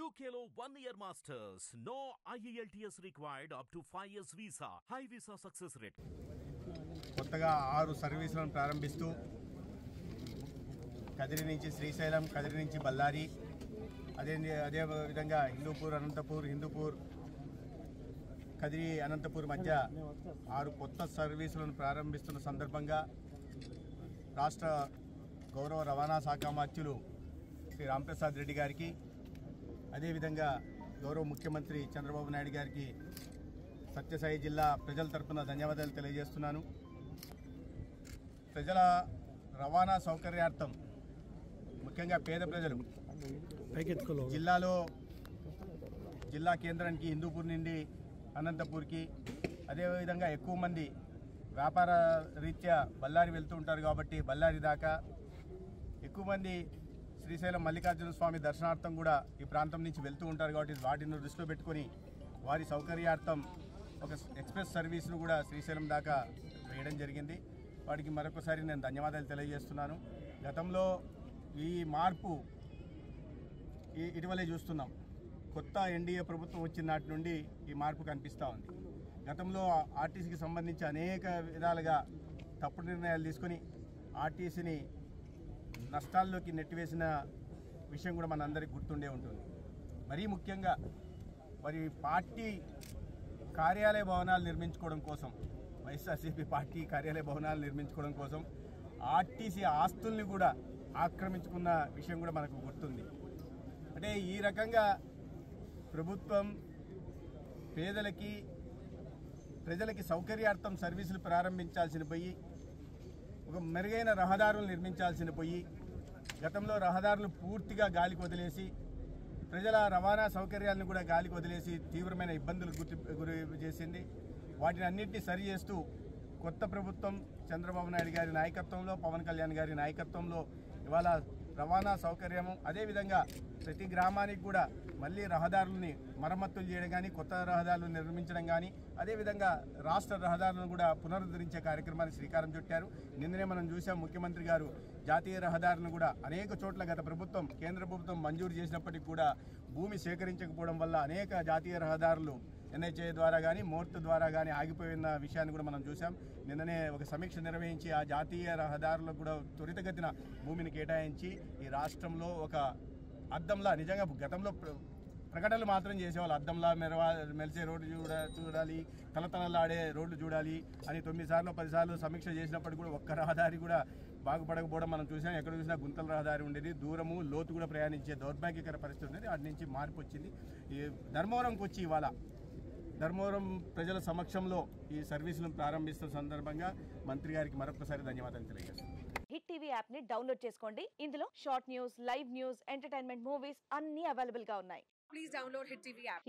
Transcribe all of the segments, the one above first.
UKLO 1 year masters. No IELTS required up to 5 years visa. High visa success rate. కొత్తగా 6 సర్వీసులను ప్రారంభిస్తూ కదిరి నుంచి శ్రీశైలం, కదిరి నుంచి బళ్ళారి, అదే విధంగా హిందూపూర్, అనంతపూర్, హిందూపూర్, కదిరి, అనంతపూర్ మధ్య 6 కొత్త సర్వీసులను ప్రారంభిస్తున్న సందర్భంగా రాష్ట్ర గౌరవ రవాణా శాఖ మంత్రులు శ్రీ రాంప్రసాద్ రెడ్డి గారికి, అదేవిధంగా గౌరవ ముఖ్యమంత్రి చంద్రబాబు నాయుడు గారికి సత్యసాయి జిల్లా ప్రజల తరపున ధన్యవాదాలు తెలియజేస్తున్నాను. ప్రజల రవాణా సౌకర్యార్థం ముఖ్యంగా పేద ప్రజలు జిల్లా కేంద్రానికి హిందూపూర్ నుండి అనంతపూర్కి, అదేవిధంగా ఎక్కువ మంది వ్యాపార రీత్యా బళ్ళారి వెళ్తూ ఉంటారు కాబట్టి బళ్ళారి దాకా, ఎక్కువ మంది శ్రీశైలం మల్లికార్జున స్వామి దర్శనార్థం కూడా ఈ ప్రాంతం నుంచి వెళ్తూ ఉంటారు కాబట్టి వాటిని దృష్టిలో పెట్టుకొని వారి సౌకర్యార్థం ఒక ఎక్స్ప్రెస్ సర్వీస్ను కూడా శ్రీశైలం దాకా వేయడం జరిగింది. వాటికి మరొకసారి నేను ధన్యవాదాలు తెలియజేస్తున్నాను. గతంలో ఈ మార్పు ఇటీవలే చూస్తున్నాం. కొత్త ఎన్డీఏ ప్రభుత్వం వచ్చిన నాటి నుండి ఈ మార్పు కనిపిస్తూ ఉంది. గతంలో ఆర్టీసీకి సంబంధించి అనేక విధాలుగా తప్పుడు నిర్ణయాలు తీసుకొని ఆర్టీసీని నష్టాల్లోకి నెట్టివేసిన విషయం కూడా మనందరికీ గుర్తుండే ఉంటుంది. మరీ ముఖ్యంగా మరి పార్టీ కార్యాలయ భవనాలు నిర్మించుకోవడం కోసం, వైఎస్ఆర్సీపీ పార్టీ కార్యాలయ భవనాలు నిర్మించుకోవడం కోసం ఆర్టీసీ ఆస్తుల్ని కూడా ఆక్రమించుకున్న విషయం కూడా మనకు గుర్తుంది. అంటే ఈ రకంగా ప్రభుత్వం పేదలకి, ప్రజలకి సౌకర్యార్థం సర్వీసులు ప్రారంభించాల్సిన పోయి ఒక మెరుగైన రహదారులు నిర్మించాల్సిన పోయి గతంలో రహదారులు పూర్తిగా గాలికి వదిలేసి ప్రజల రవాణా సౌకర్యాలను కూడా గాలికి వదిలేసి తీవ్రమైన ఇబ్బందులకు గురి చేసింది. వాటిని అన్నింటినీ సరి చేస్తూ కొత్త ప్రభుత్వం చంద్రబాబు నాయుడు గారి నాయకత్వంలో, పవన్ కళ్యాణ్ గారి నాయకత్వంలో ఇవాళ రవాణా సౌకర్యము, అదేవిధంగా ప్రతి గ్రామానికి కూడా మళ్ళీ రహదారులని మరమ్మతులు చేయడం కానీ, కొత్త రహదారులు నిర్మించడం కానీ, అదేవిధంగా రాష్ట్ర రహదారులను కూడా పునరుద్ధరించే కార్యక్రమానికి శ్రీకారం చుట్టారు. నిన్ననే మనం చూసాం, ముఖ్యమంత్రి గారు జాతీయ రహదారులను కూడా అనేక చోట్ల గత ప్రభుత్వం, కేంద్ర ప్రభుత్వం మంజూరు చేసినప్పటికీ కూడా భూమి సేకరించకపోవడం వల్ల అనేక జాతీయ రహదారులు ఎన్హెచ్ఏ ద్వారా కానీ, మోర్త్ ద్వారా కానీ ఆగిపోయిన విషయాన్ని కూడా మనం చూసాం. నిన్ననే ఒక సమీక్ష నిర్వహించి ఆ జాతీయ రహదారులకు కూడా త్వరితగతిన భూమిని కేటాయించి ఈ రాష్ట్రంలో ఒక అద్దంలా, నిజంగా గతంలో ప్రకటనలు మాత్రం చేసేవాళ్ళు, అద్దంలా మెలిసే రోడ్డు చూడాలి, తలతలలాడే రోడ్లు చూడాలి అని 9 సార్లు 10 సార్లు సమీక్ష చేసినప్పటికీ కూడా ఒక్క రహదారి కూడా బాగుపడకపోవడం మనం చూసాం. ఎక్కడ చూసినా గుంతల రహదారి ఉండేది, దూరము లోతు కూడా ప్రయాణించే దౌర్భాగ్యకర పరిస్థితి ఉండేది. వాటి నుంచి మార్పు వచ్చింది. ఈ ధర్మవరంకి వచ్చి ఇవాళ ధర్మవరం ప్రజల సమక్షంలో ఈ సర్వీసులను ప్రారంభిస్తున్న సందర్భంగా మంత్రి గారికి మరొకసారి ధన్యవాదాలు తెలియజేస్తున్నాను. హిట్ టీవీ యాప్ ని డౌన్లోడ్ చేసుకోండి. ఇందులో short news, live news, entertainment movies అన్ని అవైలబుల్ గా ఉన్నాయి. Please download hit TV app.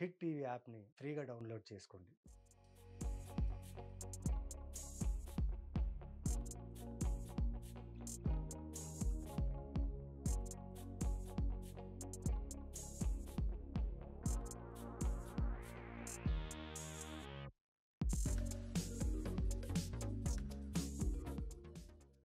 Hit TV app ని ఫ్రీగా డౌన్లోడ్ చేసుకోండి.